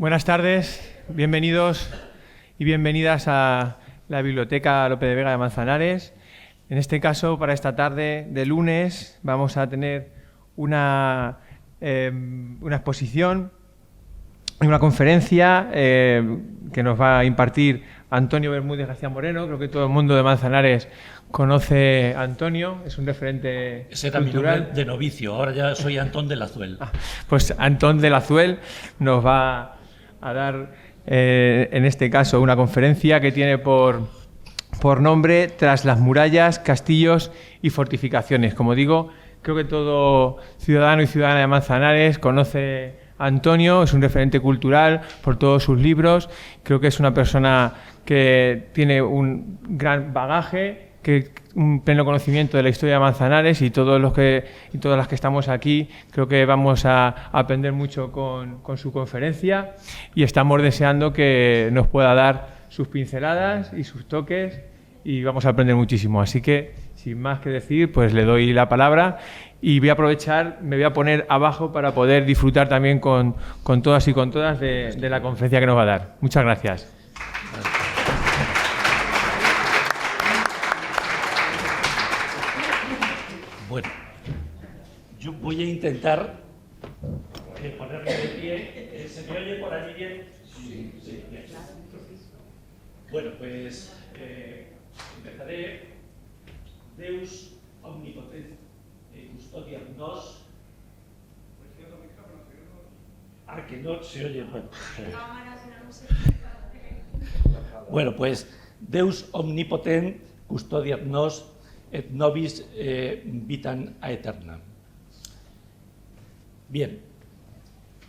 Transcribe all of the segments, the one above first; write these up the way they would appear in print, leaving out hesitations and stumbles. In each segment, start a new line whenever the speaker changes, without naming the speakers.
Buenas tardes, bienvenidos y bienvenidas a la Biblioteca Lope de Vega de Manzanares. En este caso, para esta tarde de lunes, vamos a tener una exposición, una conferencia que nos va a impartir Antonio Bermúdez García Moreno. Creo que todo el mundo de Manzanares conoce a Antonio, es un referente
Ese era
cultural.
mi nombre de novicio, ahora ya soy Antón de Lazuel.
Pues Antón de Lazuel nos va a dar, en este caso, una conferencia que tiene por nombre Tras las murallas, castillos y fortificaciones. Como digo, creo que todo ciudadano y ciudadana de Manzanares conoce a Antonio, es un referente cultural por todos sus libros. Creo que es una persona que tiene un gran bagaje, un pleno conocimiento de la historia de Manzanares, y todas las que estamos aquí creo que vamos a aprender mucho con su conferencia, y estamos deseando que nos pueda dar sus pinceladas y sus toques, y vamos a aprender muchísimo. Así que, sin más que decir, pues le doy la palabra y voy a aprovechar, me voy a poner abajo para poder disfrutar también con todas y con todas de la conferencia que nos va a dar. Muchas gracias.
Bueno, yo voy a intentar ponerme de pie. ¿Se me oye por allí bien? Sí, sí, bien. Bueno, pues empezaré. Deus omnipotens custodia nos. Que no se oye. Bueno, pues Deus omnipotens custodia nos et nobis vitam aeternam. Bien,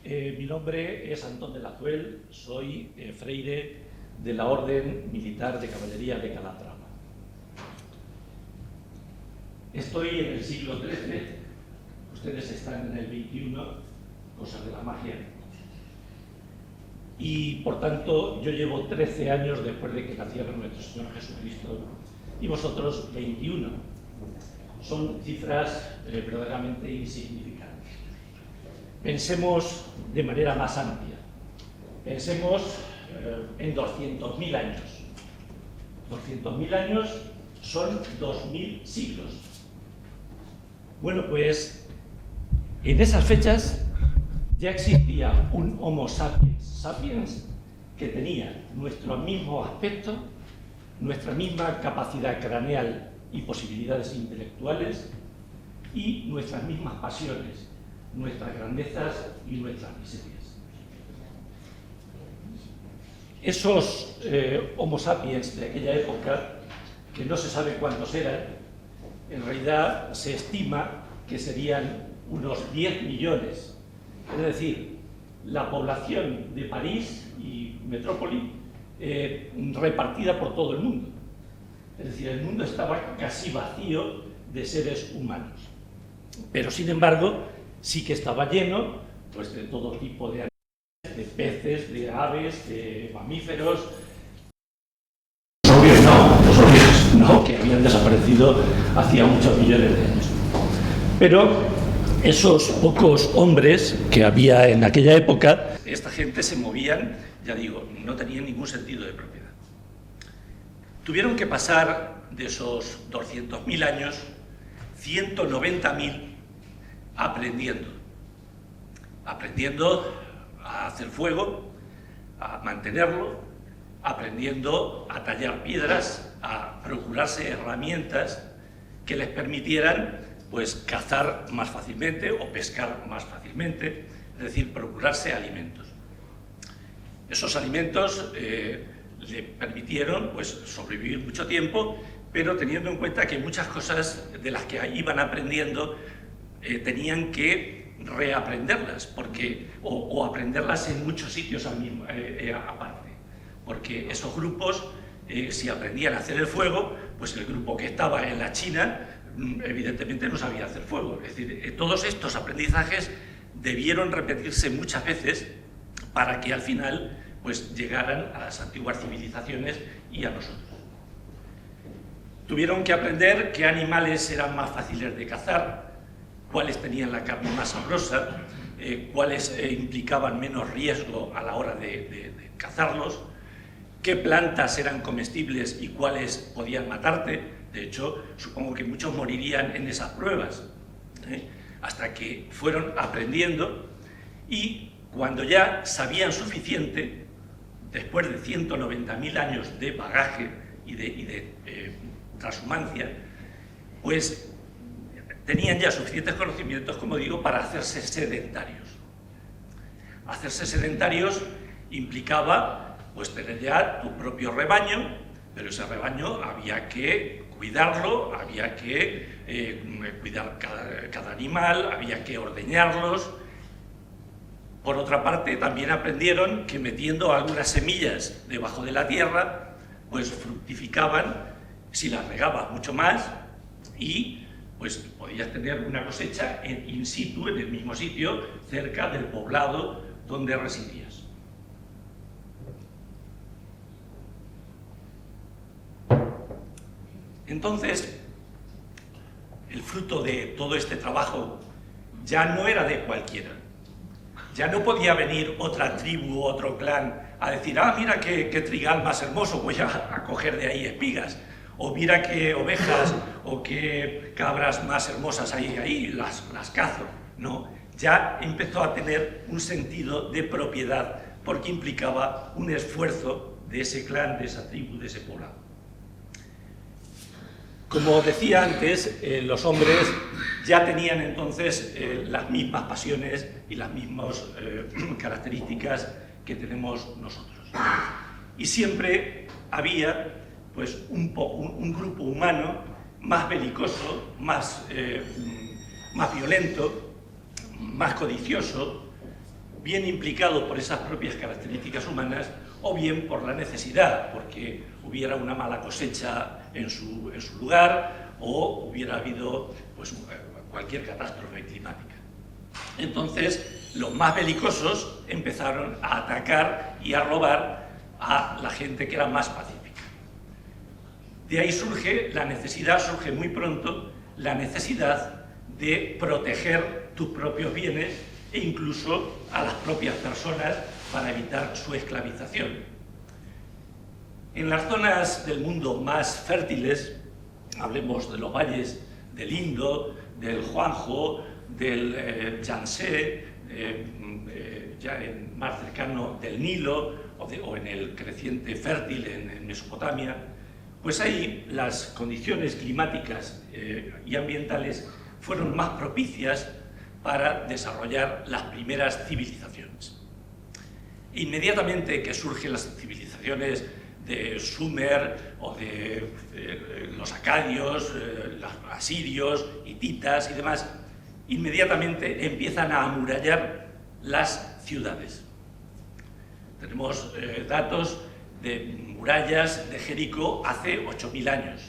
mi nombre es Antón de Lazuel, soy freire de la Orden Militar de Caballería de Calatrava. Estoy en el siglo XIII, ustedes están en el XXI, cosas de la magia. Y por tanto, yo llevo 13 años después de que naciera nuestro Señor Jesucristo, y vosotros 21. Son cifras verdaderamente insignificantes. Pensemos de manera más amplia. Pensemos en 200.000 años. 200.000 años son 2.000 siglos. Bueno, pues en esas fechas ya existía un Homo sapiens que tenía nuestro mismo aspecto, nuestra misma capacidad craneal y posibilidades intelectuales, y nuestras mismas pasiones, nuestras grandezas y nuestras miserias. Esos Homo sapiens de aquella época, que no se sabe cuántos eran, en realidad se estima que serían unos 10 millones, es decir, la población de París y metrópoli repartida por todo el mundo. Es decir, el mundo estaba casi vacío de seres humanos. Pero, sin embargo, sí que estaba lleno pues, de todo tipo de animales, de peces, de aves, de mamíferos. Los obvios no, que habían desaparecido hacía muchos millones de años. Pero esos pocos hombres que había en aquella época, esta gente se movían, ya digo, no tenían ningún sentido de propiedad. Tuvieron que pasar de esos 200.000 años, 190.000 aprendiendo a hacer fuego, a mantenerlo, aprendiendo a tallar piedras, a procurarse herramientas que les permitieran pues, cazar más fácilmente o pescar más fácilmente, es decir, procurarse alimentos. Esos alimentos le permitieron pues, sobrevivir mucho tiempo, pero teniendo en cuenta que muchas cosas de las que iban aprendiendo tenían que reaprenderlas, o aprenderlas en muchos sitios aparte, porque esos grupos, si aprendían a hacer el fuego, pues el grupo que estaba en la China, evidentemente no sabía hacer fuego. Es decir, todos estos aprendizajes debieron repetirse muchas veces para que al final pues llegaran a las antiguas civilizaciones y a nosotros. Tuvieron que aprender qué animales eran más fáciles de cazar, cuáles tenían la carne más sabrosa, cuáles implicaban menos riesgo a la hora de cazarlos, qué plantas eran comestibles y cuáles podían matarte. De hecho, supongo que muchos morirían en esas pruebas, hasta que fueron aprendiendo, y cuando ya sabían suficiente, después de 190.000 años de bagaje y de transhumancia, pues tenían ya suficientes conocimientos, como digo, para hacerse sedentarios. Hacerse sedentarios implicaba pues tener ya tu propio rebaño, pero ese rebaño había que cuidarlo, había que cuidar cada animal, había que ordeñarlos. Por otra parte, también aprendieron que metiendo algunas semillas debajo de la tierra, pues fructificaban si las regabas mucho más, y pues podías tener una cosecha in situ, en el mismo sitio, cerca del poblado donde residías. Entonces, el fruto de todo este trabajo ya no era de cualquiera. Ya no podía venir otra tribu, otro clan, a decir, ah, mira qué trigal más hermoso, voy a coger de ahí espigas. O mira qué ovejas o qué cabras más hermosas hay ahí, las cazo. No, ya empezó a tener un sentido de propiedad, porque implicaba un esfuerzo de ese clan, de esa tribu, de ese poblado. Como decía antes, los hombres ya tenían entonces las mismas pasiones y las mismas características que tenemos nosotros. Y siempre había pues, un grupo humano más belicoso, más violento, más codicioso, bien implicado por esas propias características humanas, o bien por la necesidad, porque hubiera una mala cosecha en su lugar, o hubiera habido pues, cualquier catástrofe climática. Entonces, los más belicosos empezaron a atacar y a robar a la gente que era más pacífica. De ahí surge muy pronto, la necesidad de proteger tus propios bienes e incluso a las propias personas para evitar su esclavización. En las zonas del mundo más fértiles, hablemos de los valles del Indo, del Huanghe, del Yangtze, ya más cercano del Nilo, o en el creciente fértil en Mesopotamia, pues ahí las condiciones climáticas y ambientales fueron más propicias para desarrollar las primeras civilizaciones. Inmediatamente que surgen las civilizaciones de Sumer o de los acadios, los asirios, hititas y demás, inmediatamente empiezan a amurallar las ciudades. Tenemos datos de murallas de Jericó hace 8.000 años.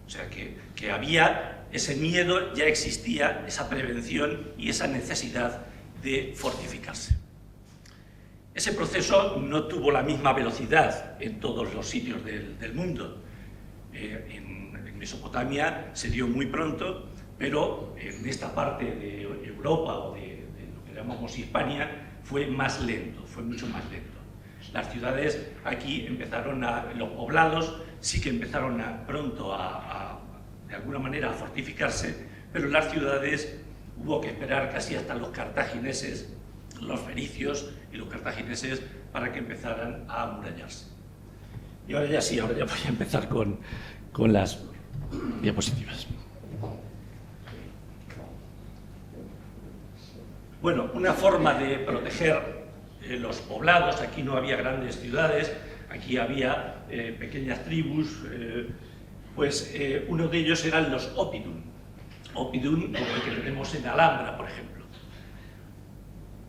O sea que había ese miedo, ya existía esa prevención y esa necesidad de fortificarse. Ese proceso no tuvo la misma velocidad en todos los sitios del mundo. En Mesopotamia se dio muy pronto, pero en esta parte de Europa o de lo que llamamos Hispania fue más lento, fue mucho más lento. Las ciudades aquí los poblados sí que empezaron pronto de alguna manera a fortificarse, pero en las ciudades hubo que esperar casi hasta los cartagineses, los fenicios y los cartagineses, para que empezaran a amurallarse. Y ahora ya voy a empezar con las diapositivas. Bueno, una forma de proteger los poblados, aquí no había grandes ciudades, aquí había pequeñas tribus, uno de ellos eran los Oppidum, como el que tenemos en Alhambra, por ejemplo.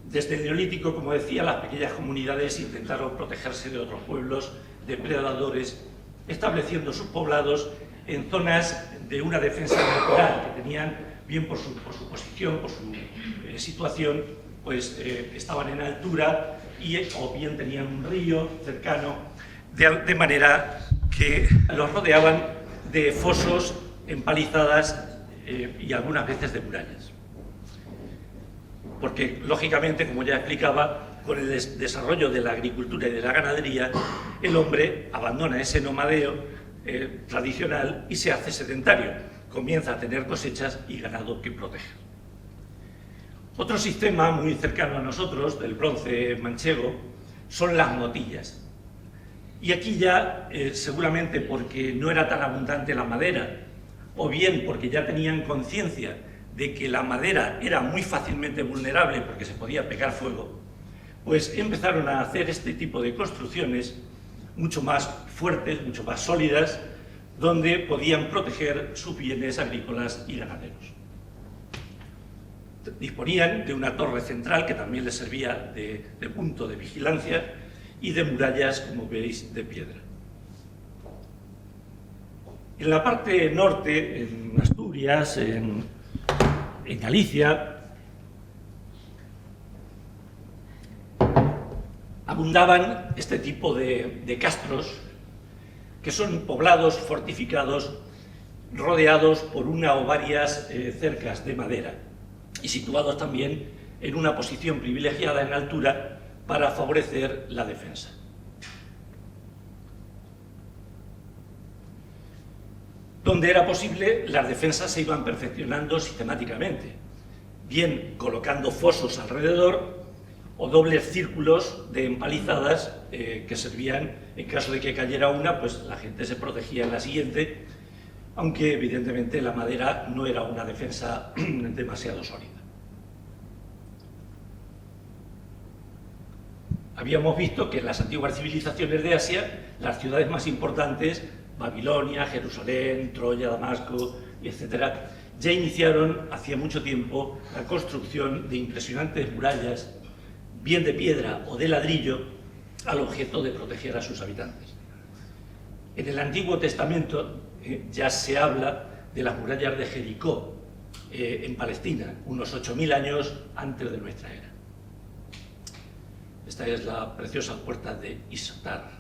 Desde el Neolítico, como decía, las pequeñas comunidades intentaron protegerse de otros pueblos depredadores, estableciendo sus poblados en zonas de una defensa natural que tenían, bien por su posición, por su situación, estaban en altura o bien tenían un río cercano, de manera que los rodeaban de fosos, empalizadas y algunas veces de murallas. porque lógicamente, como ya explicaba, con el desarrollo de la agricultura y de la ganadería, el hombre abandona ese nomadeo tradicional y se hace sedentario, comienza a tener cosechas y ganado que proteger. Otro sistema muy cercano a nosotros, del bronce manchego, son las motillas. Y aquí ya, seguramente porque no era tan abundante la madera, o bien porque ya tenían conciencia de que la madera era muy fácilmente vulnerable porque se podía pegar fuego, pues empezaron a hacer este tipo de construcciones mucho más fuertes, mucho más sólidas, donde podían proteger sus bienes agrícolas y ganaderos. Disponían de una torre central que también les servía de punto de vigilancia y de murallas, como veis, de piedra. En la parte norte, en Asturias, en Galicia, abundaban este tipo de castros, que son poblados fortificados rodeados por una o varias cercas de madera y situados también en una posición privilegiada en altura para favorecer la defensa. Donde era posible, las defensas se iban perfeccionando sistemáticamente, bien colocando fosos alrededor o dobles círculos de empalizadas que servían, en caso de que cayera una, pues la gente se protegía en la siguiente, aunque evidentemente la madera no era una defensa demasiado sólida. Habíamos visto que en las antiguas civilizaciones de Asia, las ciudades más importantes, Babilonia, Jerusalén, Troya, Damasco, etc., ya iniciaron hacía mucho tiempo la construcción de impresionantes murallas, bien de piedra o de ladrillo, al objeto de proteger a sus habitantes. En el Antiguo Testamento ya se habla de las murallas de Jericó, en Palestina, unos 8000 años antes de nuestra era. Esta es la preciosa puerta de Istar.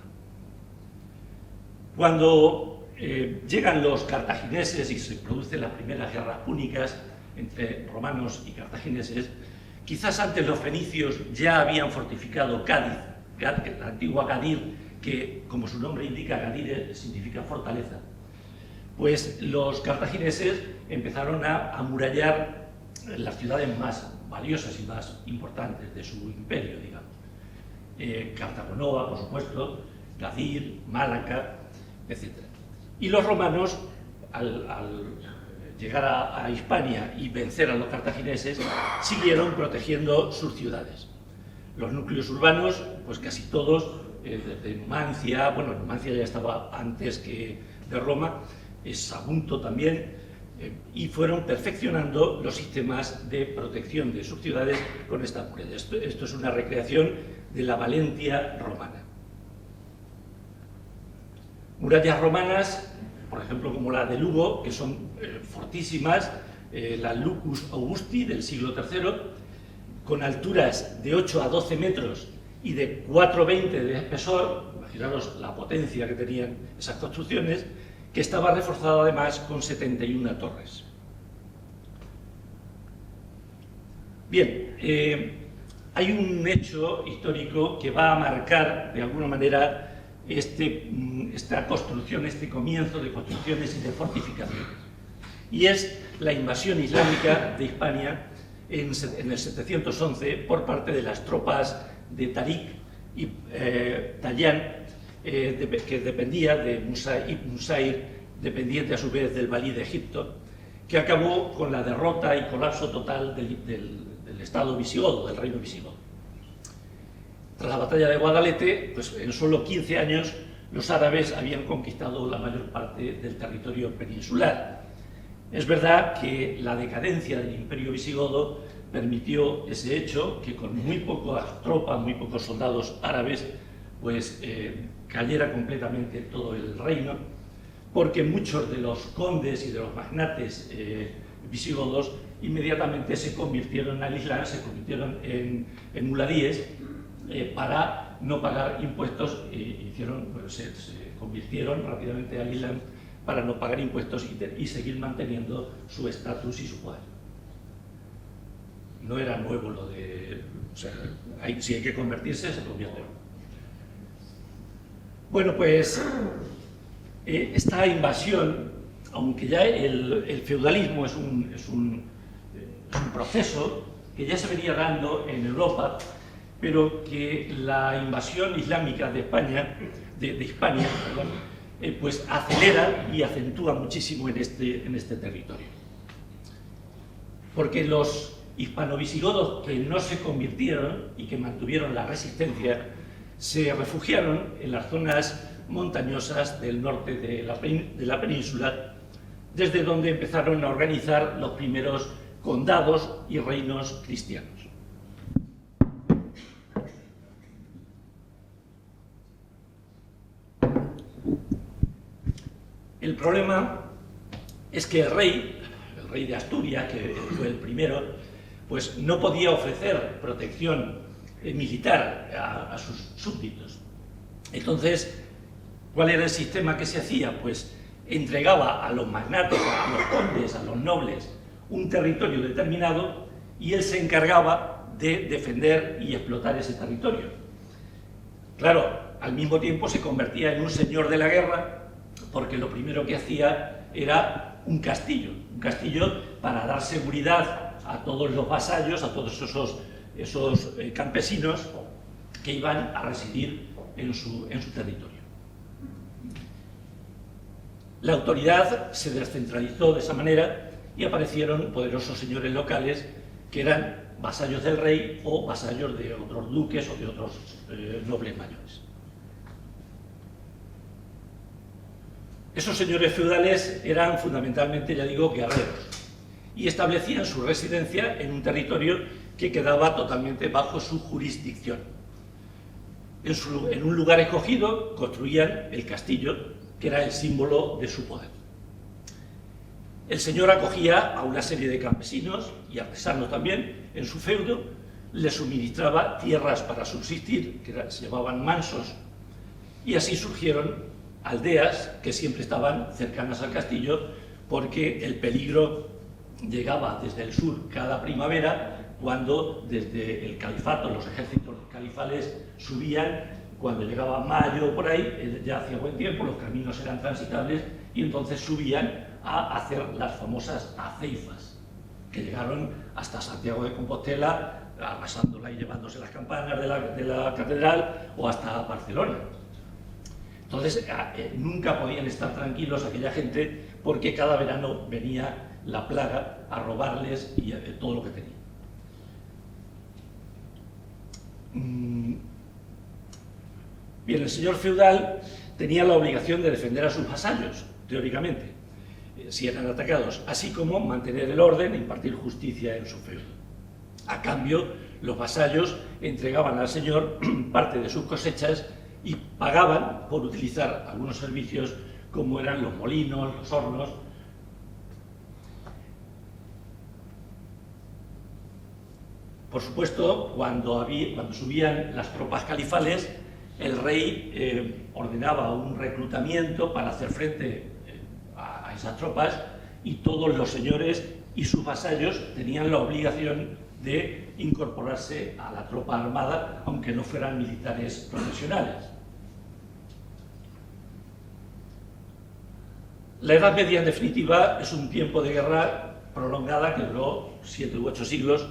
Cuando llegan los cartagineses y se producen las primeras guerras púnicas entre romanos y cartagineses, quizás antes los fenicios ya habían fortificado Cádiz, la antigua Gadir, que como su nombre indica, Gadir significa fortaleza. Pues los cartagineses empezaron a amurallar las ciudades más valiosas y más importantes de su imperio, digamos. Cartagonova, por supuesto, Gadir, Málaca, etc. Y los romanos, al llegar a Hispania y vencer a los cartagineses, siguieron protegiendo sus ciudades. Los núcleos urbanos, pues casi todos, desde Numancia, bueno, Numancia ya estaba antes que de Roma, Sagunto también, y fueron perfeccionando los sistemas de protección de sus ciudades con esta muralla. Esto es una recreación de la Valentia romana. Murallas romanas, por ejemplo, como la de Lugo, que son fortísimas, la Lucus Augusti del siglo III, con alturas de 8 a 12 metros y de 4,20 de espesor, imaginaros la potencia que tenían esas construcciones, que estaba reforzada además con 71 torres. Bien, hay un hecho histórico que va a marcar de alguna manera esta construcción, este comienzo de construcciones y de fortificaciones, y es la invasión islámica de Hispania en el 711 por parte de las tropas de Tarik y Tayyan, que dependía de Ibn Nusair, dependiente a su vez del valí de Egipto, que acabó con la derrota y colapso total del Estado visigodo, del reino visigodo. Tras la batalla de Guadalete, pues en solo 15 años los árabes habían conquistado la mayor parte del territorio peninsular. Es verdad que la decadencia del imperio visigodo permitió ese hecho, que con muy pocas tropas, muy pocos soldados árabes, pues cayera completamente todo el reino, porque muchos de los condes y de los magnates visigodos inmediatamente se convirtieron al Islam, se convirtieron en muladíes para no pagar impuestos se convirtieron rápidamente al Islam para no pagar impuestos y seguir manteniendo su estatus y su poder. no era nuevo lo de... O sea, si hay que convertirse, se convierte. Bueno, pues esta invasión, aunque ya el feudalismo es un proceso que ya se venía dando en Europa, pero que la invasión islámica de España, de Hispania, perdón, pues acelera y acentúa muchísimo en este territorio. Porque los hispanovisigodos que no se convirtieron y que mantuvieron la resistencia se refugiaron en las zonas montañosas del norte de la península, desde donde empezaron a organizar los primeros condados y reinos cristianos. El problema es que el rey de Asturias, que fue el primero, pues no podía ofrecer protección militar a sus súbditos. Entonces, ¿cuál era el sistema que se hacía? Pues entregaba a los magnates, a los condes, a los nobles, un territorio determinado y él se encargaba de defender y explotar ese territorio. Claro, al mismo tiempo se convertía en un señor de la guerra, porque lo primero que hacía era un castillo para dar seguridad a todos los vasallos, a todos esos campesinos que iban a residir en su territorio. La autoridad se descentralizó de esa manera y aparecieron poderosos señores locales que eran vasallos del rey o vasallos de otros duques o de otros nobles mayores. Esos señores feudales eran fundamentalmente, ya digo, guerreros y establecían su residencia en un territorio que quedaba totalmente bajo su jurisdicción. En un lugar escogido construían el castillo, que era el símbolo de su poder. El señor acogía a una serie de campesinos y artesanos también en su feudo, les suministraba tierras para subsistir, que se llamaban mansos, y así surgieron aldeas que siempre estaban cercanas al castillo, porque el peligro llegaba desde el sur cada primavera, cuando desde el califato, los ejércitos califales subían. Cuando llegaba mayo por ahí, ya hacía buen tiempo, los caminos eran transitables y entonces subían a hacer las famosas aceifas, que llegaron hasta Santiago de Compostela, arrasándola y llevándose las campanas de la catedral, o hasta Barcelona. Entonces, nunca podían estar tranquilos aquella gente, porque cada verano venía la plaga a robarles y todo lo que tenían. Bien, el señor feudal tenía la obligación de defender a sus vasallos, teóricamente, si eran atacados, así como mantener el orden e impartir justicia en su feudo. A cambio, los vasallos entregaban al señor parte de sus cosechas y pagaban por utilizar algunos servicios, como eran los molinos, los hornos. Por supuesto, cuando subían las tropas califales, el rey ordenaba un reclutamiento para hacer frente a esas tropas, y todos los señores y sus vasallos tenían la obligación de incorporarse a la tropa armada, aunque no fueran militares profesionales. La Edad Media, en definitiva, es un tiempo de guerra prolongada que duró 7 u 8 siglos,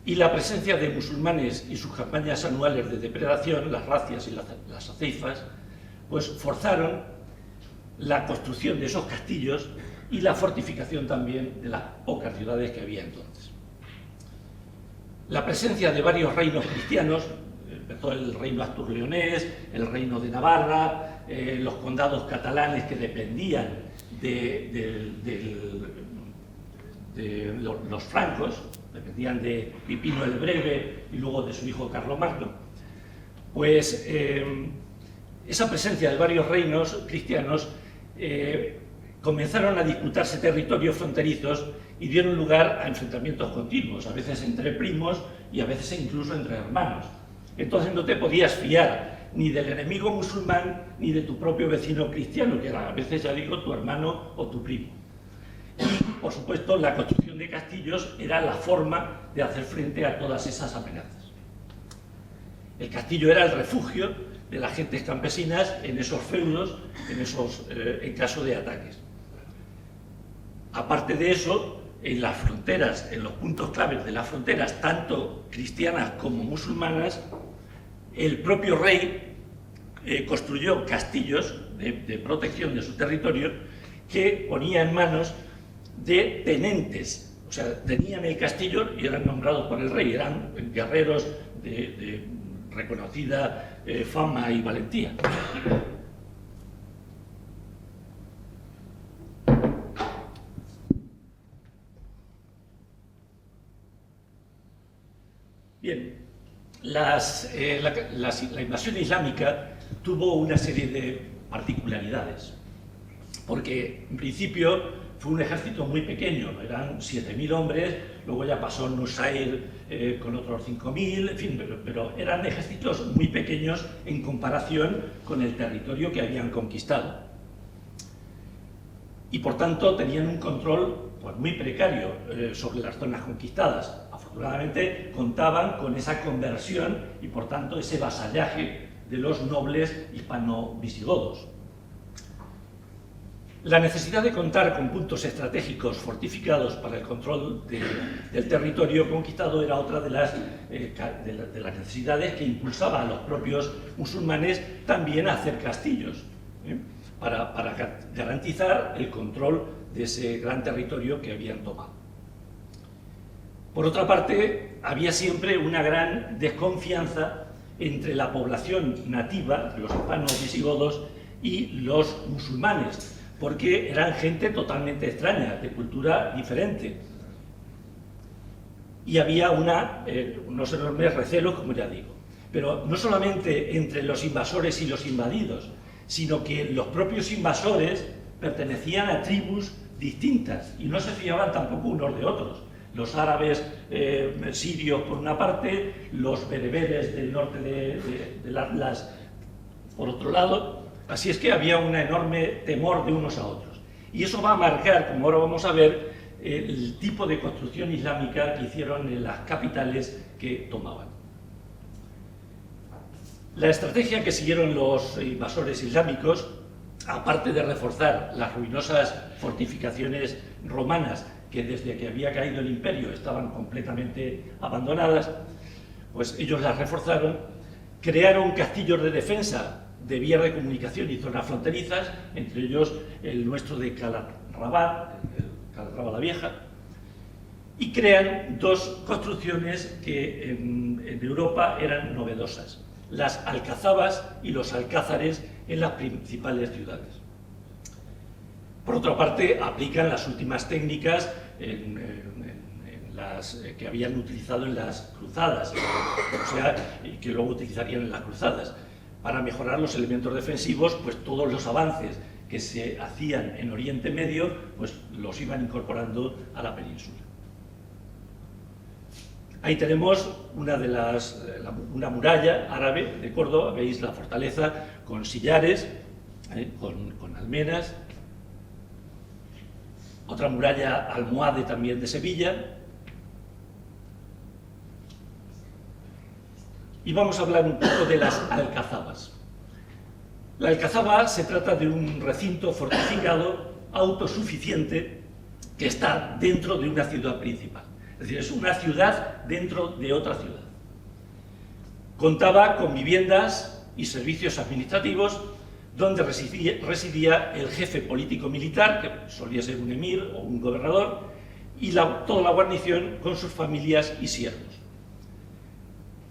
y la presencia de musulmanes y sus campañas anuales de depredación, las razias y las aceifas, pues forzaron la construcción de esos castillos y la fortificación también de las pocas ciudades que había entonces. La presencia de varios reinos cristianos, empezó el reino astur-leonés, el reino de Navarra, los condados catalanes que dependían de los francos, dependían de Pipino el Breve y luego de su hijo Carlomagno. Pues esa presencia de varios reinos cristianos comenzaron a disputarse territorios fronterizos y dieron lugar a enfrentamientos continuos, a veces entre primos y a veces incluso entre hermanos. Entonces no te podías fiar ni del enemigo musulmán ni de tu propio vecino cristiano, que era a veces, ya digo, tu hermano o tu primo. Y, por supuesto, la construcción de castillos era la forma de hacer frente a todas esas amenazas. El castillo era el refugio de las gentes campesinas en esos feudos, en caso de ataques. Aparte de eso, en las fronteras, en los puntos claves de las fronteras, tanto cristianas como musulmanas, el propio rey construyó castillos de protección de su territorio que ponía en manos de tenentes. O sea, tenían el castillo y eran nombrados por el rey, eran guerreros de reconocida fama y valentía. Bien, la invasión islámica tuvo una serie de particularidades, porque en principio fue un ejército muy pequeño, eran 7.000 hombres, luego ya pasó Nusayr con otros 5.000, en fin, pero eran ejércitos muy pequeños en comparación con el territorio que habían conquistado. Y por tanto tenían un control pues, muy precario sobre las zonas conquistadas. Afortunadamente contaban con esa conversión y por tanto ese vasallaje de los nobles hispano-visigodos. La necesidad de contar con puntos estratégicos fortificados para el control del territorio conquistado era otra de las necesidades que impulsaba a los propios musulmanes también a hacer castillos, para garantizar el control de ese gran territorio que habían tomado. Por otra parte, había siempre una gran desconfianza entre la población nativa, los hispanos visigodos, y los musulmanes, porque eran gente totalmente extraña, de cultura diferente. Y había unos enormes recelos, como ya digo. Pero no solamente entre los invasores y los invadidos, sino que los propios invasores pertenecían a tribus distintas y no se fiaban tampoco unos de otros. Los árabes sirios por una parte, los bereberes del norte del Atlas por otro lado. Así es que había un enorme temor de unos a otros. Y eso va a marcar, como ahora vamos a ver, el tipo de construcción islámica que hicieron en las capitales que tomaban. La estrategia que siguieron los invasores islámicos, aparte de reforzar las ruinosas fortificaciones romanas que desde que había caído el imperio estaban completamente abandonadas, pues ellos las reforzaron, crearon castillos de defensa de vías de comunicación y zonas fronterizas, entre ellos el nuestro de Calatrava, Calatrava la Vieja, y crean dos construcciones que en Europa eran novedosas: las alcazabas y los alcázares en las principales ciudades. Por otra parte, aplican las últimas técnicas que habían utilizado en las cruzadas, o sea, y que luego utilizarían en las cruzadas. Para mejorar los elementos defensivos, pues todos los avances que se hacían en Oriente Medio, pues los iban incorporando a la península. Ahí tenemos una muralla árabe de Córdoba, veis la fortaleza con sillares, con almenas. Otra muralla almohade también de Sevilla. Y vamos a hablar un poco de las alcazabas. La alcazaba se trata de un recinto fortificado autosuficiente que está dentro de una ciudad principal. Es decir, es una ciudad dentro de otra ciudad. Contaba con viviendas y servicios administrativos donde residía el jefe político-militar, que solía ser un emir o un gobernador, y toda la guarnición con sus familias y siervos.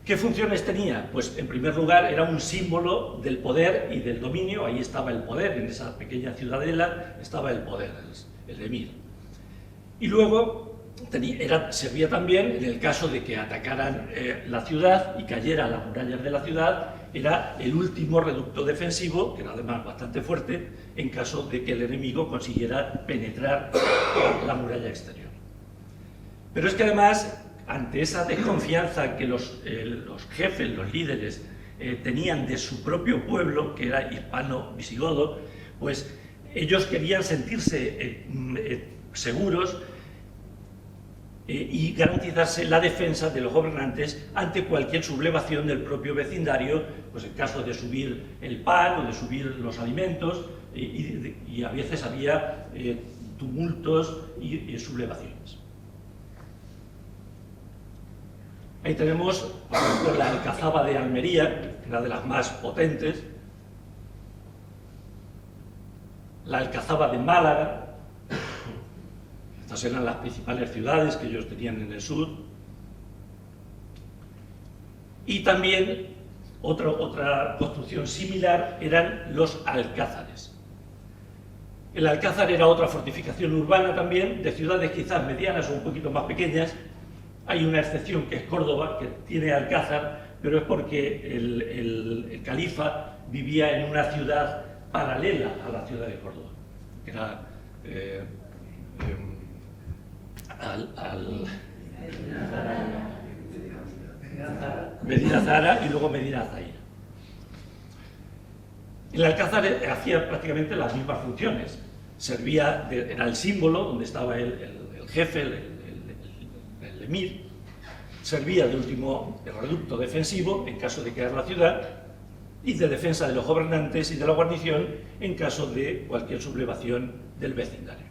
¿Qué funciones tenía? Pues en primer lugar era un símbolo del poder y del dominio. Ahí estaba el poder, en esa pequeña ciudadela estaba el poder, el emir. Y luego servía también, en el caso de que atacaran la ciudad y cayera las murallas de la ciudad, era el último reducto defensivo, que era además bastante fuerte, en caso de que el enemigo consiguiera penetrar la muralla exterior. Pero es que además, ante esa desconfianza que los jefes, los líderes, tenían de su propio pueblo, que era hispano-visigodo, pues ellos querían sentirse seguros y garantizarse la defensa de los gobernantes ante cualquier sublevación del propio vecindario, pues en caso de subir el pan o de subir los alimentos, y a veces había tumultos y sublevaciones. Ahí tenemos, por ejemplo, la alcazaba de Almería, una de las más potentes, la alcazaba de Málaga. Estas eran las principales ciudades que ellos tenían en el sur. Y también otra construcción similar eran los alcázares. El alcázar era otra fortificación urbana también, de ciudades quizás medianas o un poquito más pequeñas. Hay una excepción que es Córdoba, que tiene alcázar, pero es porque el califa vivía en una ciudad paralela a la ciudad de Córdoba, que era Medina Zahara y luego Medina Zaira. El alcázar hacía prácticamente las mismas funciones. Servía era el símbolo donde estaba el jefe, el emir. Servía de último reducto defensivo en caso de caer la ciudad y de defensa de los gobernantes y de la guarnición en caso de cualquier sublevación del vecindario.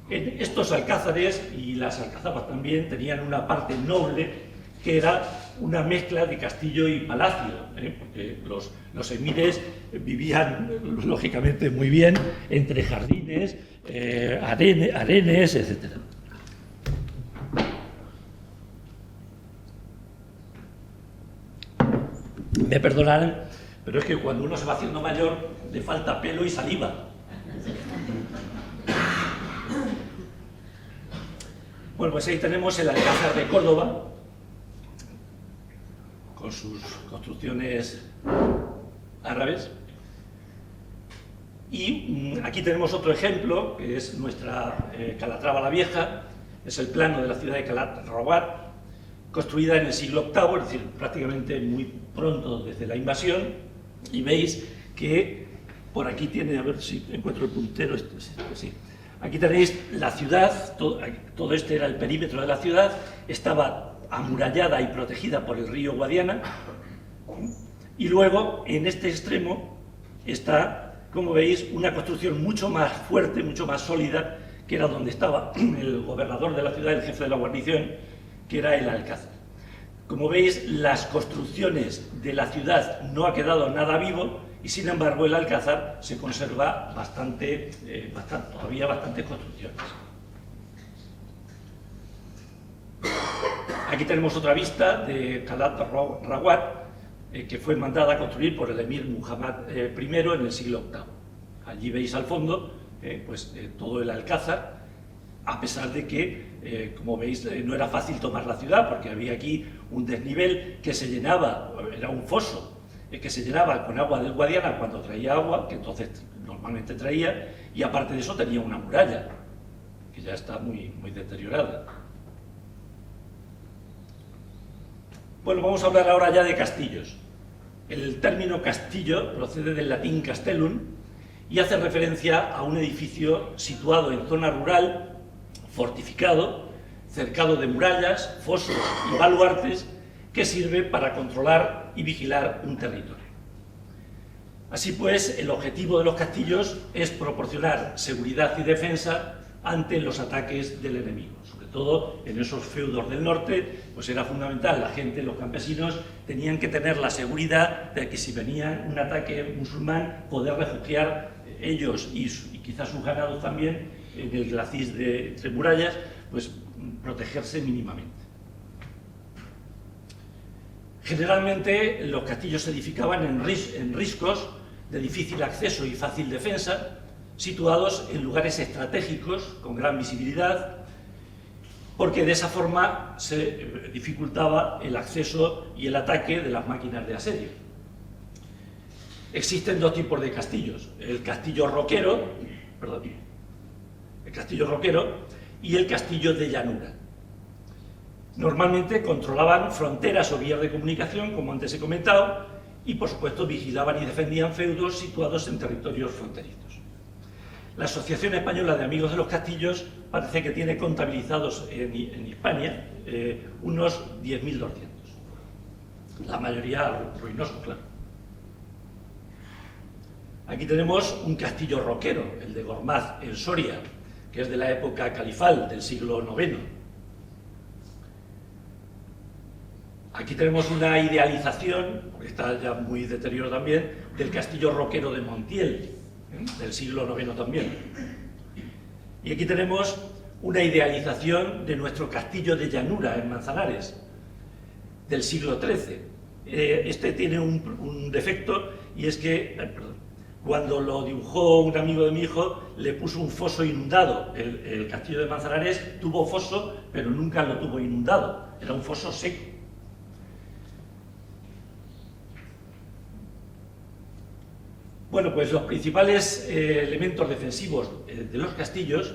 Estos alcázares y las alcazabas también tenían una parte noble que era una mezcla de castillo y palacio, porque los emires vivían lógicamente muy bien entre jardines, arenes, etc. Me perdonarán, pero es que cuando uno se va haciendo mayor le falta pelo y saliva. Bueno, pues ahí tenemos el Alcázar de Córdoba, con sus construcciones árabes. Y aquí tenemos otro ejemplo, que es nuestra Calatrava la Vieja, es el plano de la ciudad de Calatrava, construida en el siglo VIII, es decir, prácticamente muy pronto desde la invasión, y veis que por aquí tiene, a ver si encuentro el puntero, sí. Aquí tenéis la ciudad, todo este era el perímetro de la ciudad, estaba amurallada y protegida por el río Guadiana, y luego en este extremo está, como veis, una construcción mucho más fuerte, mucho más sólida, que era donde estaba el gobernador de la ciudad, el jefe de la guarnición, que era el Alcázar. Como veis, las construcciones de la ciudad no ha quedado nada vivo, y sin embargo el Alcázar se conserva todavía bastantes construcciones. Aquí tenemos otra vista de Calatrava, que fue mandada a construir por el emir Muhammad I en el siglo VIII. Allí veis al fondo todo el Alcázar, a pesar de que, como veis, no era fácil tomar la ciudad, porque había aquí un desnivel que se llenaba, era un foso, que se llenaba con agua del Guadiana cuando traía agua, que entonces normalmente traía, y aparte de eso tenía una muralla, que ya está muy deteriorada. Bueno, vamos a hablar ahora ya de castillos. El término castillo procede del latín castellum y hace referencia a un edificio situado en zona rural, fortificado, cercado de murallas, fosos y baluartes, que sirve para controlar y vigilar un territorio. Así pues, el objetivo de los castillos es proporcionar seguridad y defensa ante los ataques del enemigo. Sobre todo en esos feudos del norte, pues era fundamental, la gente, los campesinos, tenían que tener la seguridad de que si venía un ataque musulmán, poder refugiar ellos y quizás sus ganados también en el glacis de entre murallas, pues protegerse mínimamente. Generalmente los castillos se edificaban en riscos de difícil acceso y fácil defensa, situados en lugares estratégicos con gran visibilidad, porque de esa forma se dificultaba el acceso y el ataque de las máquinas de asedio. Existen dos tipos de castillos, el castillo roquero y el castillo de llanura. Normalmente controlaban fronteras o vías de comunicación, como antes he comentado, y por supuesto vigilaban y defendían feudos situados en territorios fronterizos. La Asociación Española de Amigos de los Castillos parece que tiene contabilizados en Hispania unos 10.200. La mayoría ruinosos, claro. Aquí tenemos un castillo roquero, el de Gormaz, en Soria, que es de la época califal, del siglo IX. Aquí tenemos una idealización, porque está ya muy deteriorado también, del castillo roquero de Montiel, del siglo IX también. Y aquí tenemos una idealización de nuestro castillo de Llanura, en Manzanares, del siglo XIII. Este tiene un defecto, y es que, cuando lo dibujó un amigo de mi hijo, le puso un foso inundado. El castillo de Manzanares tuvo foso, pero nunca lo tuvo inundado, era un foso seco. Bueno, pues los principales elementos defensivos de los castillos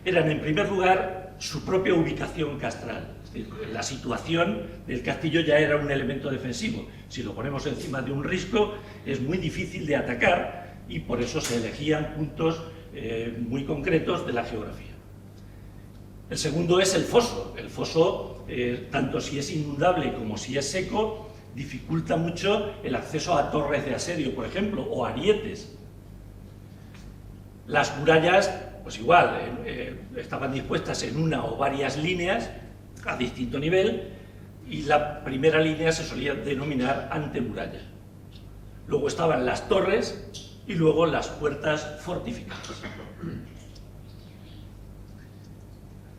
eran, en primer lugar, su propia ubicación castral. Es decir, la situación del castillo ya era un elemento defensivo. Si lo ponemos encima de un risco, es muy difícil de atacar, y por eso se elegían puntos muy concretos de la geografía. El segundo es el foso. El foso, tanto si es inundable como si es seco, dificulta mucho el acceso a torres de asedio, por ejemplo, o arietes. Las murallas, pues igual, estaban dispuestas en una o varias líneas a distinto nivel, y la primera línea se solía denominar antemuralla. Luego estaban las torres y luego las puertas fortificadas.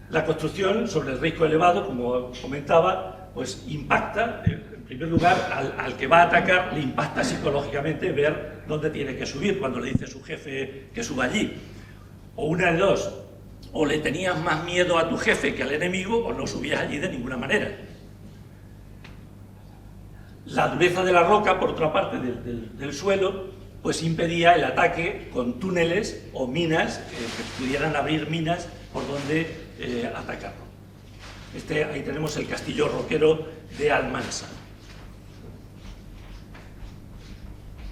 La construcción sobre el risco elevado, como comentaba, pues impacta. En primer lugar, al que va a atacar le impacta psicológicamente ver dónde tiene que subir cuando le dice su jefe que suba allí. O una de dos, o le tenías más miedo a tu jefe que al enemigo, o no subías allí de ninguna manera. La dureza de la roca, por otra parte, del suelo, pues impedía el ataque con túneles o minas, que pudieran abrir minas por donde atacarlo. Ahí tenemos el castillo roquero de Almansa.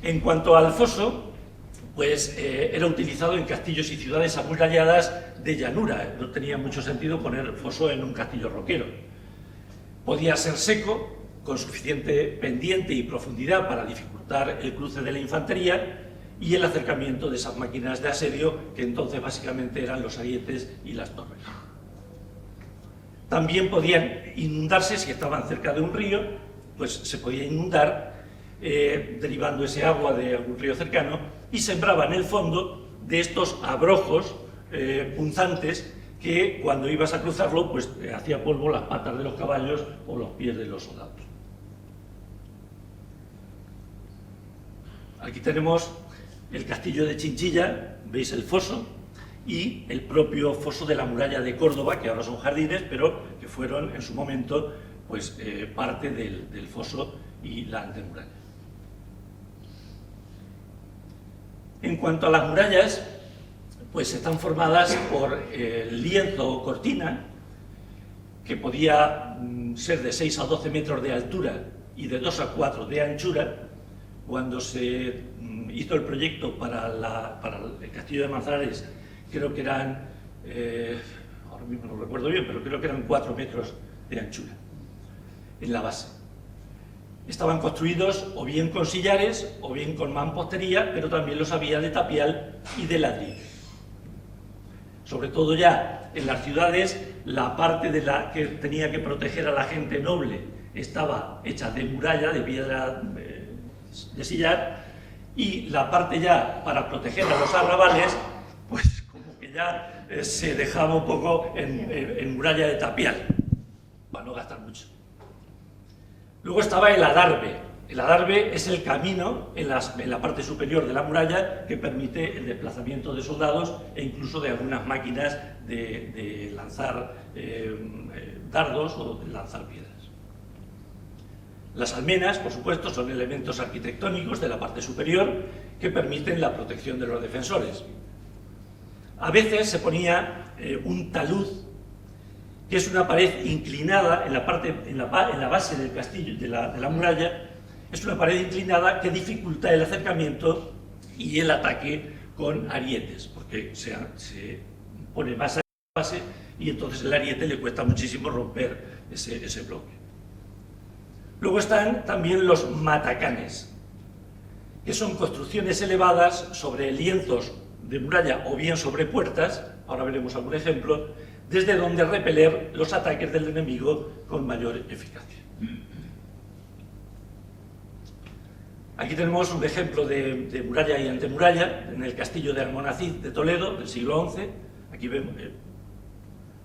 En cuanto al foso, pues era utilizado en castillos y ciudades amuralladas de llanura. No tenía mucho sentido poner foso en un castillo roquero. Podía ser seco, con suficiente pendiente y profundidad para dificultar el cruce de la infantería y el acercamiento de esas máquinas de asedio, que entonces básicamente eran los arietes y las torres. También podían inundarse si estaban cerca de un río, pues se podía inundar derivando ese agua de algún río cercano, y sembraban el fondo de estos abrojos punzantes que, cuando ibas a cruzarlo, pues hacía polvo las patas de los caballos o los pies de los soldados. Aquí tenemos el castillo de Chinchilla, veis el foso, y el propio foso de la muralla de Córdoba, que ahora son jardines, pero que fueron en su momento pues, parte del foso y la antemuralla. En cuanto a las murallas, pues están formadas por lienzo o cortina, que podía ser de 6 a 12 metros de altura y de 2 a 4 de anchura. Cuando se hizo el proyecto para el castillo de Manzanares, creo que eran, ahora mismo no recuerdo bien, pero creo que eran 4 metros de anchura en la base. Estaban construidos o bien con sillares o bien con mampostería, pero también los había de tapial y de ladrillo. Sobre todo ya en las ciudades, la parte de la que tenía que proteger a la gente noble estaba hecha de muralla, de piedra de sillar, y la parte ya para proteger a los arrabales, pues como que ya se dejaba un poco en muralla de tapial, para no gastar mucho. Luego estaba el adarve. El adarve es el camino en la parte superior de la muralla que permite el desplazamiento de soldados e incluso de algunas máquinas de lanzar dardos o de lanzar piedras. Las almenas, por supuesto, son elementos arquitectónicos de la parte superior que permiten la protección de los defensores. A veces se ponía un talud, que es una pared inclinada en la base del castillo, de la muralla. Es una pared inclinada que dificulta el acercamiento y el ataque con arietes, porque se pone más base y entonces el ariete le cuesta muchísimo romper ese bloque. Luego están también los matacanes, que son construcciones elevadas sobre lienzos de muralla o bien sobre puertas, ahora veremos algún ejemplo, desde donde repeler los ataques del enemigo con mayor eficacia. Aquí tenemos un ejemplo de muralla y antemuralla en el castillo de Almonacid de Toledo del siglo XI.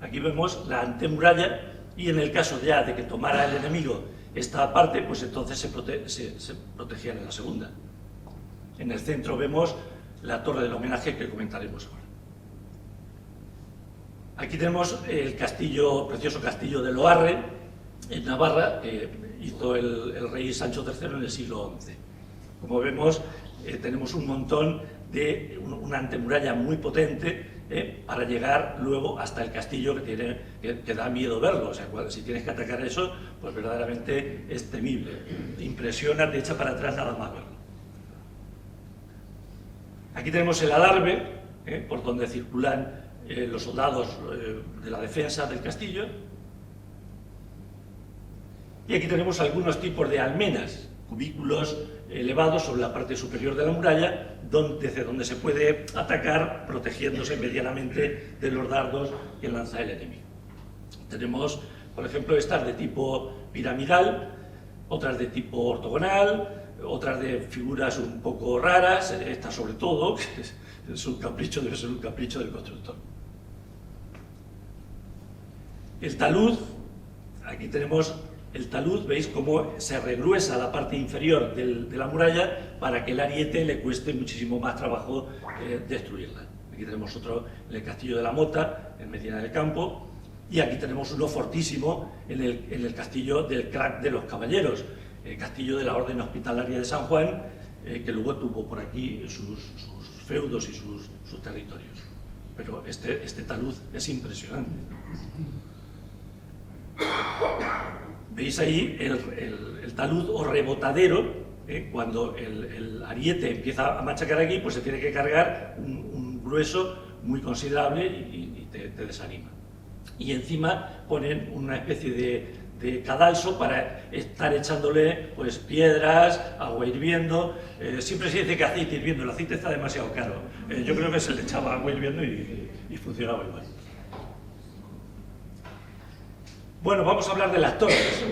Aquí vemos la antemuralla y en el caso ya de que tomara el enemigo esta parte, pues entonces se protegían en la segunda. En el centro vemos la torre del homenaje que comentaremos ahora. Aquí tenemos el castillo, precioso castillo de Loarre, en Navarra, que hizo el rey Sancho III en el siglo XI. Como vemos, tenemos un montón de una antemuralla muy potente para llegar luego hasta el castillo que da miedo verlo. O sea, si tienes que atacar eso, pues verdaderamente es temible. Impresiona, te echa para atrás nada más verlo. Aquí tenemos el adarve, por donde circulan los soldados de la defensa del castillo. Y aquí tenemos algunos tipos de almenas, cubículos elevados sobre la parte superior de la muralla, desde donde se puede atacar protegiéndose medianamente de los dardos que lanza el enemigo. Tenemos, por ejemplo, estas de tipo piramidal, otras de tipo ortogonal, otras de figuras un poco raras, esta sobre todo, que es un capricho, debe ser un capricho del constructor. El talud, aquí tenemos el talud, veis cómo se regruesa la parte inferior de la muralla para que el ariete le cueste muchísimo más trabajo destruirla. Aquí tenemos otro en el castillo de la Mota, en Medina del Campo, y aquí tenemos uno fortísimo en el castillo del Crac de los Caballeros, el castillo de la Orden Hospitalaria de San Juan, que luego tuvo por aquí sus feudos y sus territorios. Pero este talud es impresionante. Veis ahí el talud o rebotadero, cuando el ariete empieza a machacar aquí, pues se tiene que cargar un grueso muy considerable y te desanima. Y encima ponen una especie de cadalso para estar echándole pues piedras, agua hirviendo. Siempre se dice que aceite hirviendo, el aceite está demasiado caro. Yo creo que se le echaba agua hirviendo y funcionaba igual. Bueno, vamos a hablar de las torres.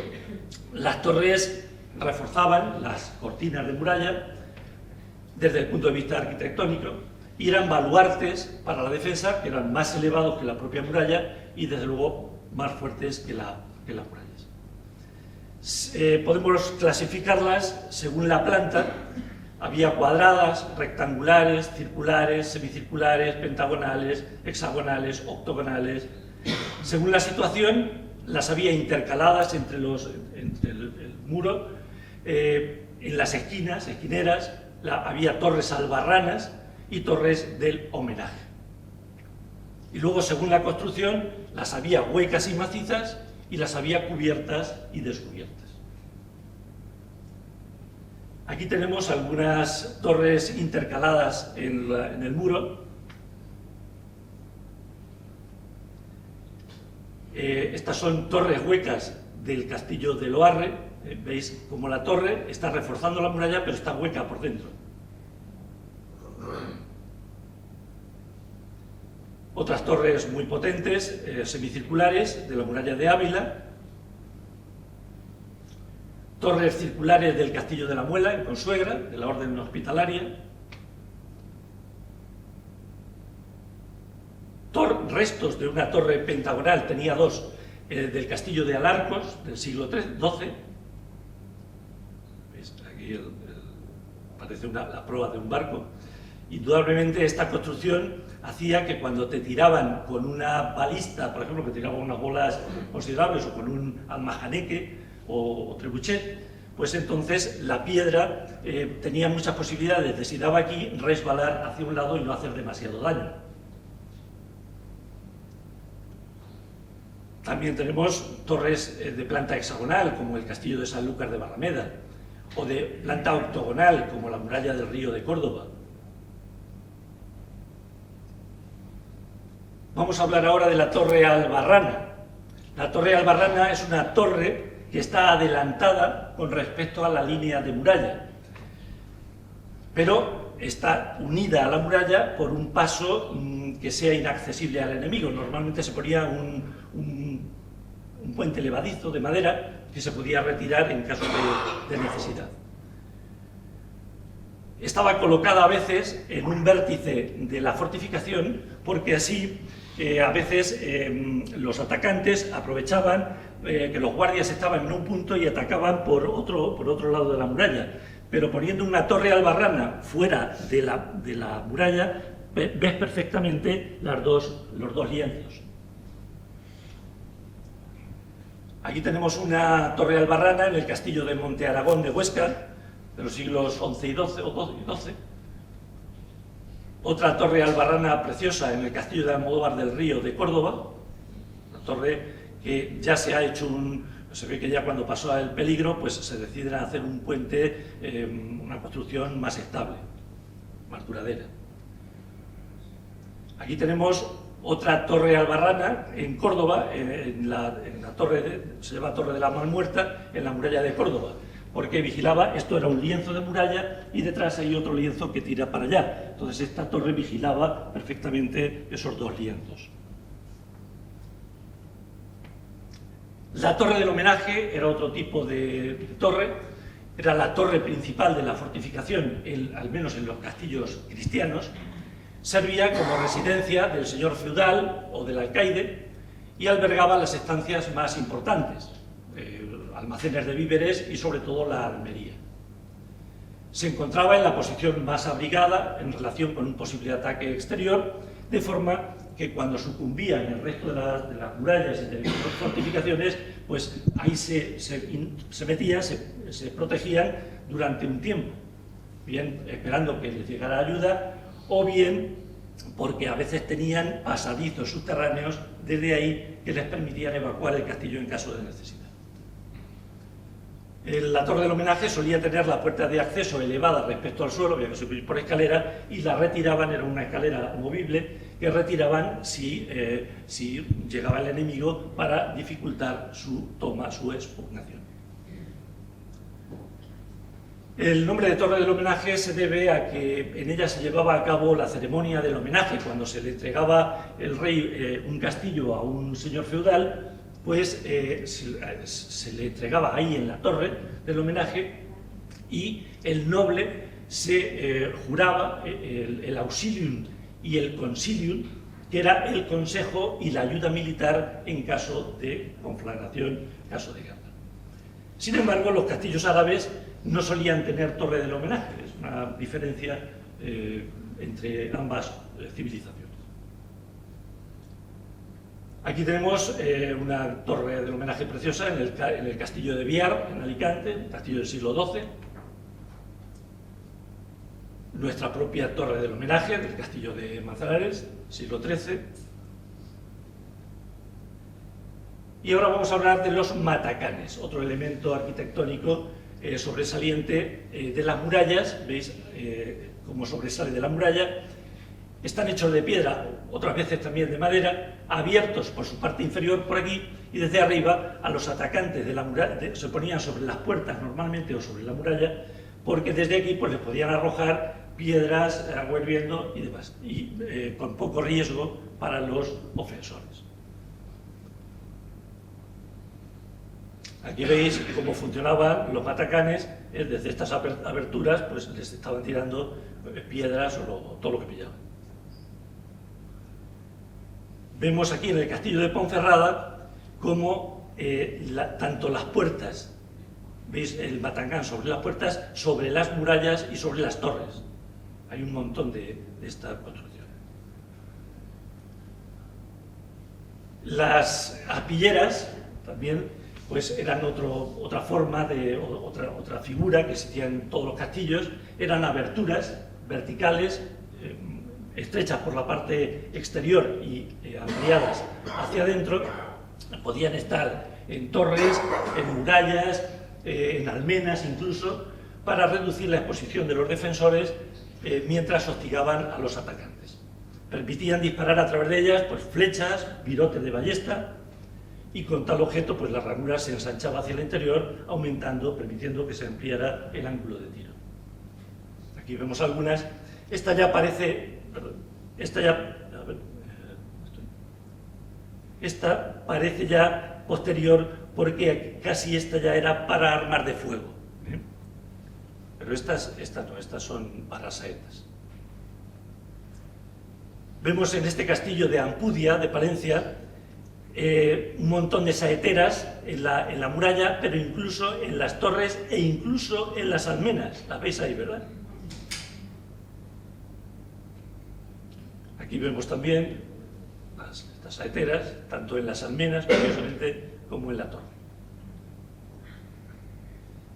Las torres reforzaban las cortinas de muralla desde el punto de vista arquitectónico y eran baluartes para la defensa, que eran más elevados que la propia muralla y desde luego más fuertes que las murallas. Podemos clasificarlas según la planta. Había cuadradas, rectangulares, circulares, semicirculares, pentagonales, hexagonales, octogonales. Según la situación, las había intercaladas entre el muro, en las esquineras, había torres albarranas y torres del homenaje. Y luego, según la construcción, las había huecas y macizas y las había cubiertas y descubiertas. Aquí tenemos algunas torres intercaladas en el muro. Estas son torres huecas del castillo de Loarre. Veis como la torre está reforzando la muralla, pero está hueca por dentro. Otras torres muy potentes, semicirculares, de la muralla de Ávila. Torres circulares del castillo de la Muela, en Consuegra, de la Orden Hospitalaria. Restos de una torre pentagonal, tenía dos, del castillo de Alarcos, del siglo XII. ¿Veis? Aquí parece la proa de un barco. Indudablemente esta construcción hacía que cuando te tiraban con una balista, por ejemplo, que tiraban unas bolas considerables, o con un almajaneque o trebuchet, pues entonces la piedra tenía muchas posibilidades de, si daba aquí, resbalar hacia un lado y no hacer demasiado daño. También tenemos torres de planta hexagonal, como el castillo de Sanlúcar de Barrameda, o de planta octogonal, como la muralla del Río de Córdoba. Vamos a hablar ahora de la Torre Albarrana. La Torre Albarrana es una torre que está adelantada con respecto a la línea de muralla, pero está unida a la muralla por un paso que sea inaccesible al enemigo. Normalmente se ponía un puente levadizo de madera que se podía retirar en caso de necesidad. Estaba colocada a veces en un vértice de la fortificación porque así a veces los atacantes aprovechaban que los guardias estaban en un punto y atacaban por otro lado de la muralla. Pero poniendo una torre albarrana fuera de la muralla, ves perfectamente los dos lienzos. Aquí tenemos una torre albarrana en el castillo de Monte Aragón de Huesca, de los siglos XI y XII. Otra torre albarrana preciosa en el castillo de Almodóvar del Río de Córdoba, una torre que ya se ha hecho se ve que ya cuando pasó el peligro, pues se deciden a hacer un puente, una construcción más estable, más duradera. Aquí tenemos otra torre albarrana en Córdoba, en la torre, se llama Torre de la Malmuerta, en la muralla de Córdoba, porque vigilaba, esto era un lienzo de muralla y detrás hay otro lienzo que tira para allá. Entonces esta torre vigilaba perfectamente esos dos lienzos. La torre del homenaje era otro tipo de torre, era la torre principal de la fortificación, al menos en los castillos cristianos. Servía como residencia del señor feudal o del alcaide y albergaba las estancias más importantes, almacenes de víveres y sobre todo la armería. Se encontraba en la posición más abrigada en relación con un posible ataque exterior, de forma que cuando sucumbían el resto de las murallas y de las fortificaciones, pues ahí se metían, se protegían durante un tiempo, bien esperando que les llegara ayuda, o bien porque a veces tenían pasadizos subterráneos desde ahí que les permitían evacuar el castillo en caso de necesidad. La torre del homenaje solía tener la puerta de acceso elevada respecto al suelo, había que subir por escalera, y la retiraban, era una escalera movible, que retiraban si llegaba el enemigo para dificultar su toma, su expugnación. El nombre de Torre del Homenaje se debe a que en ella se llevaba a cabo la ceremonia del homenaje. Cuando se le entregaba el rey un castillo a un señor feudal, pues se le entregaba ahí en la torre del homenaje y el noble se juraba el auxilium y el consilium, que era el consejo y la ayuda militar en caso de conflagración, caso de guerra. Sin embargo, los castillos árabes no solían tener torre del homenaje, es una diferencia entre ambas civilizaciones. Aquí tenemos una torre del homenaje preciosa en el castillo de Biar, en Alicante, un castillo del siglo XII. Nuestra propia torre del homenaje del castillo de Manzanares, siglo XIII. Y ahora vamos a hablar de los matacanes, otro elemento arquitectónico sobresaliente de las murallas. Veis cómo sobresale de la muralla. Están hechos de piedra, otras veces también de madera, abiertos por su parte inferior por aquí, y desde arriba a los atacantes de la muralla se ponían sobre las puertas normalmente o sobre la muralla, porque desde aquí pues les podían arrojar piedras, agua hirviendo y demás, y con poco riesgo para los ofensores. Aquí veis cómo funcionaban los matacanes. Desde estas aberturas pues les estaban tirando piedras o todo lo que pillaban. Vemos aquí en el castillo de Ponferrada cómo tanto las puertas, veis el matacán sobre las puertas, sobre las murallas y sobre las torres. Hay un montón de esta construcción. Las apilleras también pues eran otra forma otra figura que existía en todos los castillos. Eran aberturas verticales, estrechas por la parte exterior y ampliadas hacia adentro. Podían estar en torres, en murallas, en almenas incluso, para reducir la exposición de los defensores mientras hostigaban a los atacantes. Permitían disparar a través de ellas pues, flechas, virotes de ballesta, y con tal objeto pues, la ranura se ensanchaba hacia el interior, aumentando, permitiendo que se ampliara el ángulo de tiro. Aquí vemos algunas. Esta ya parece... Perdón, esta parece ya posterior, porque casi esta ya era para armas de fuego. Pero estas no, estas son para saetas. Vemos en este castillo de Ampudia, de Palencia, un montón de saeteras en la muralla, pero incluso en las torres e incluso en las almenas. Las veis ahí, ¿verdad? Aquí vemos también estas saeteras, tanto en las almenas, curiosamente, como en la torre.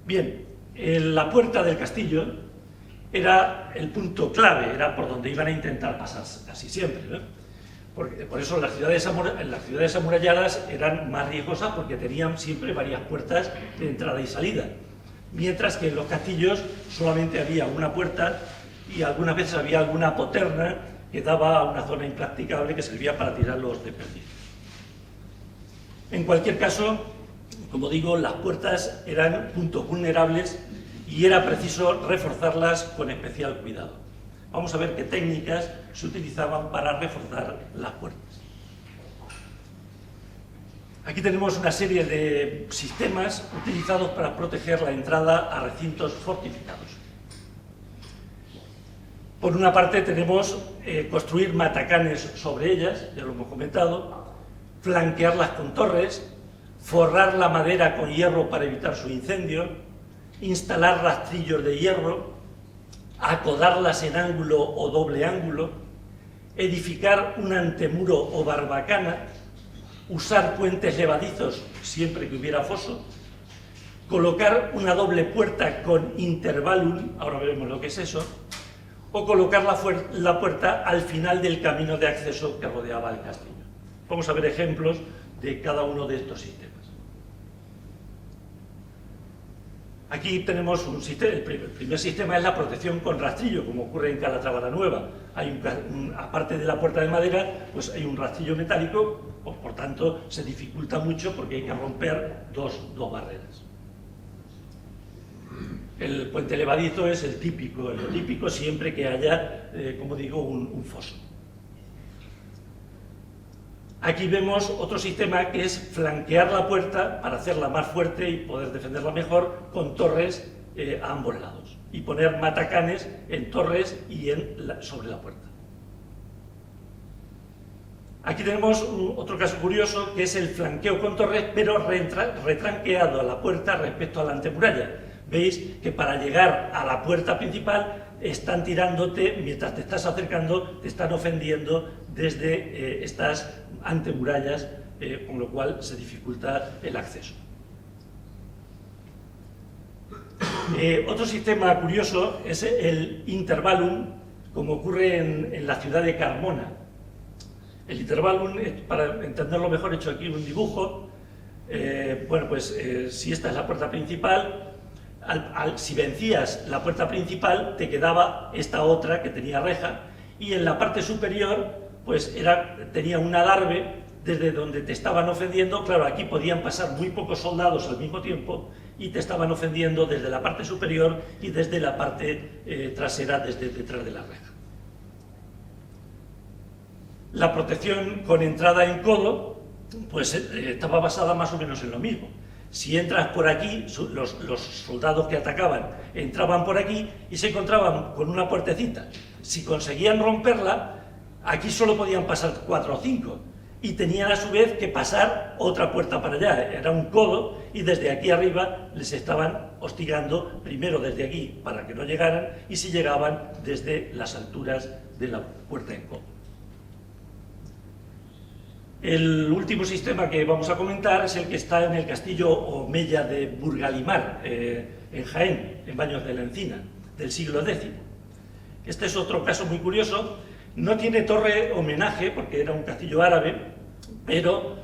Bien, la puerta del castillo era el punto clave, era por donde iban a intentar pasar casi siempre, ¿no? Por eso las ciudades amuralladas eran más riesgosas, porque tenían siempre varias puertas de entrada y salida, mientras que en los castillos solamente había una puerta y algunas veces había alguna poterna que daba a una zona impracticable que servía para tirarlos de perdiz. En cualquier caso, como digo, las puertas eran puntos vulnerables y era preciso reforzarlas con especial cuidado. Vamos a ver qué técnicas se utilizaban para reforzar las puertas. Aquí tenemos una serie de sistemas utilizados para proteger la entrada a recintos fortificados. Por una parte tenemos construir matacanes sobre ellas, ya lo hemos comentado, flanquearlas con torres, forrar la madera con hierro para evitar su incendio, instalar rastrillos de hierro, acodarlas en ángulo o doble ángulo, edificar un antemuro o barbacana, usar puentes levadizos siempre que hubiera foso, colocar una doble puerta con intervalum, ahora veremos lo que es eso, o colocar la puerta al final del camino de acceso que rodeaba el castillo. Vamos a ver ejemplos de cada uno de estos sistemas. Aquí tenemos un sistema. El primer sistema es la protección con rastrillo, como ocurre en Calatrava la Nueva. Aparte de la puerta de madera, pues hay un rastrillo metálico, por tanto se dificulta mucho porque hay que romper dos barreras. El puente levadizo es lo típico siempre que haya, como digo, un foso. Aquí vemos otro sistema que es flanquear la puerta para hacerla más fuerte y poder defenderla mejor con torres a ambos lados y poner matacanes en torres y sobre la puerta. Aquí tenemos otro caso curioso que es el flanqueo con torres, pero retranqueado a la puerta respecto a la antemuralla. Veis que para llegar a la puerta principal están tirándote, mientras te estás acercando, te están ofendiendo desde estas antemurallas, con lo cual se dificulta el acceso. Otro sistema curioso es el intervalum, como ocurre en la ciudad de Carmona. El intervalum, para entenderlo mejor, he hecho aquí un dibujo. Si esta es la puerta principal, si vencías la puerta principal, te quedaba esta otra que tenía reja, y en la parte superior pues tenía un adarve desde donde te estaban ofendiendo. Claro, aquí podían pasar muy pocos soldados al mismo tiempo y te estaban ofendiendo desde la parte superior y desde la parte trasera, desde detrás de la reja. La protección con entrada en codo pues estaba basada más o menos en lo mismo. Si entras por aquí, los soldados que atacaban entraban por aquí y se encontraban con una puertecita. Si conseguían romperla, aquí solo podían pasar 4 o 5 y tenían a su vez que pasar otra puerta para allá. Era un codo y desde aquí arriba les estaban hostigando, primero desde aquí para que no llegaran y si llegaban desde las alturas de la puerta en codo. El último sistema que vamos a comentar es el que está en el castillo Omeya de Burgalimar, en Jaén, en Baños de la Encina, del siglo X. Este es otro caso muy curioso. No tiene torre homenaje porque era un castillo árabe, pero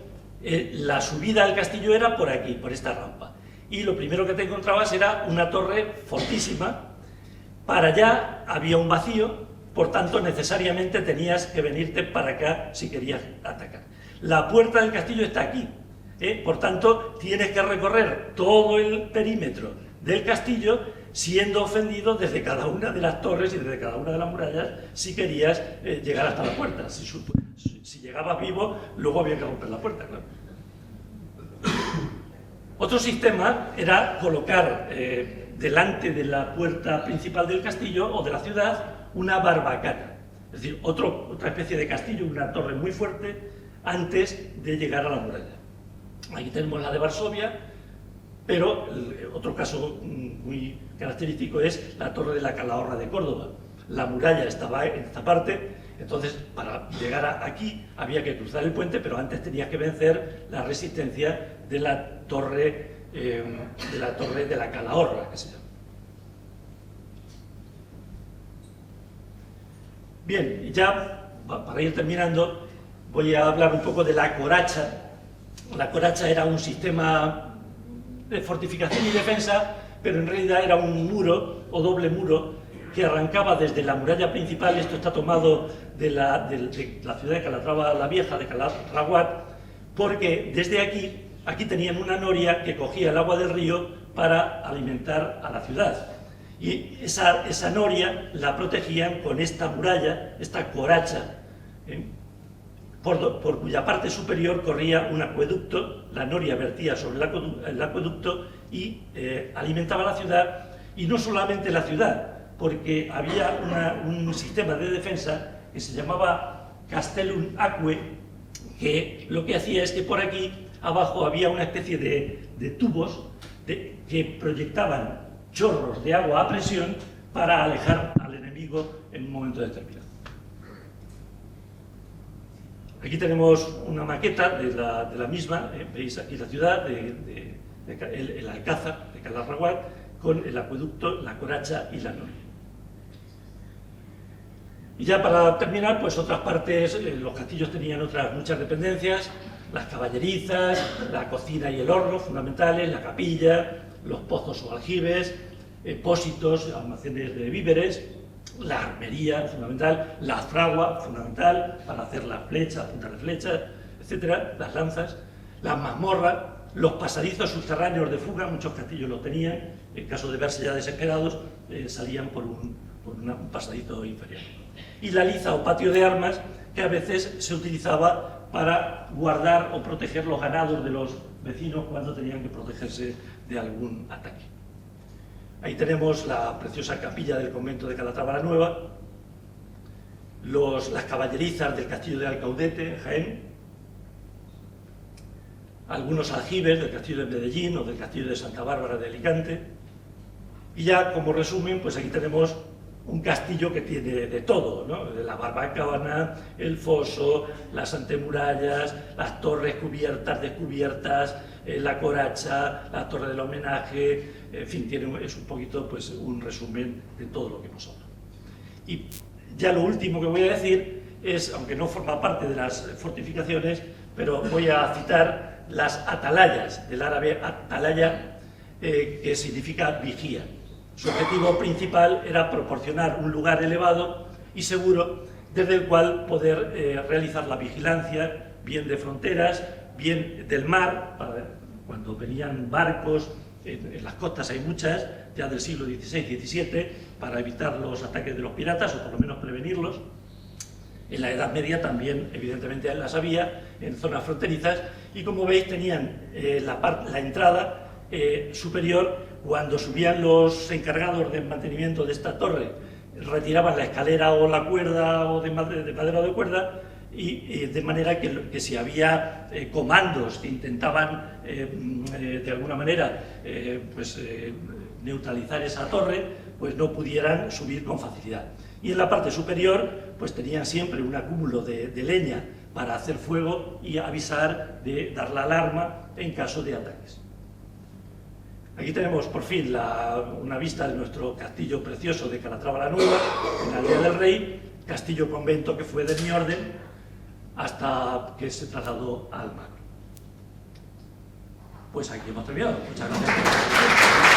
la subida al castillo era por aquí, por esta rampa. Y lo primero que te encontrabas era una torre fortísima. Para allá había un vacío, por tanto necesariamente tenías que venirte para acá si querías atacar. La puerta del castillo está aquí, por tanto tienes que recorrer todo el perímetro del castillo siendo ofendido desde cada una de las torres y desde cada una de las murallas si querías llegar hasta la puerta. Si llegabas vivo, luego había que romper la puerta, claro. Otro sistema era colocar delante de la puerta principal del castillo o de la ciudad una barbacana, es decir, otra especie de castillo, una torre muy fuerte antes de llegar a la muralla. Aquí tenemos la de Varsovia, pero otro caso muy característico es la torre de la Calahorra de Córdoba. La muralla estaba en esta parte, entonces para llegar aquí había que cruzar el puente, pero antes tenías que vencer la resistencia de la torre de la Calahorra, que se llama. Bien, ya para ir terminando, voy a hablar un poco de la coracha. La coracha era un sistema de fortificación y defensa, pero en realidad era un muro o doble muro que arrancaba desde la muralla principal. Esto está tomado de la ciudad de Calatrava la Vieja, de Calatraguat, porque desde aquí tenían una noria que cogía el agua del río para alimentar a la ciudad. Y esa noria la protegían con esta muralla, esta coracha, por cuya parte superior corría un acueducto. La noria vertía sobre el acueducto y alimentaba la ciudad, y no solamente la ciudad, porque había un sistema de defensa que se llamaba Castellum Aquae, que lo que hacía es que por aquí abajo había una especie de tubos que proyectaban chorros de agua a presión para alejar al enemigo en un momento determinado. Aquí tenemos una maqueta de la misma, veis aquí la ciudad, el Alcázar de Calatraguat, con el acueducto, la coracha y la noria. Y ya para terminar, pues otras partes, los castillos tenían muchas dependencias, las caballerizas, la cocina y el horno fundamentales, la capilla, los pozos o aljibes, pósitos, almacenes de víveres, la armería fundamental, la fragua fundamental para hacer las flechas, puntas de flechas, etcétera, las lanzas, las mazmorras, los pasadizos subterráneos de fuga. Muchos castillos los tenían. En caso de verse ya desesperados, salían por un pasadizo inferior. Y la liza o patio de armas, que a veces se utilizaba para guardar o proteger los ganados de los vecinos cuando tenían que protegerse de algún ataque. Ahí tenemos la preciosa capilla del convento de Calatrava la Nueva, las caballerizas del castillo de Alcaudete, en Jaén, algunos aljibes del castillo de Medellín o del castillo de Santa Bárbara de Alicante. Y ya como resumen, pues aquí tenemos un castillo que tiene de todo, ¿no? La barbacana, el foso, las antemurallas, las torres cubiertas, descubiertas, la coracha, la torre del homenaje, en fin, es un poquito pues, un resumen de todo lo que hemos hablado. Y ya lo último que voy a decir es, aunque no forma parte de las fortificaciones, pero voy a citar las atalayas, del árabe atalaya, que significa vigía. Su objetivo principal era proporcionar un lugar elevado y seguro desde el cual poder realizar la vigilancia, bien de fronteras, bien del mar, cuando venían barcos, en las costas hay muchas, ya del siglo XVI-XVII, para evitar los ataques de los piratas, o por lo menos prevenirlos. En la Edad Media también, evidentemente, las había, en zonas fronterizas, y como veis tenían la entrada superior. Cuando subían los encargados del mantenimiento de esta torre, retiraban la escalera o la cuerda o de madera o de cuerda, y de manera que si había comandos que intentaban de alguna manera neutralizar esa torre, pues no pudieran subir con facilidad. Y en la parte superior pues tenían siempre un acúmulo de leña para hacer fuego y avisar, de dar la alarma en caso de ataques. Aquí tenemos por fin una vista de nuestro castillo precioso de Calatrava la Nueva, en la Aldea del Rey, castillo convento que fue de mi orden hasta que se trasladó al mar. Pues aquí hemos terminado. Muchas gracias.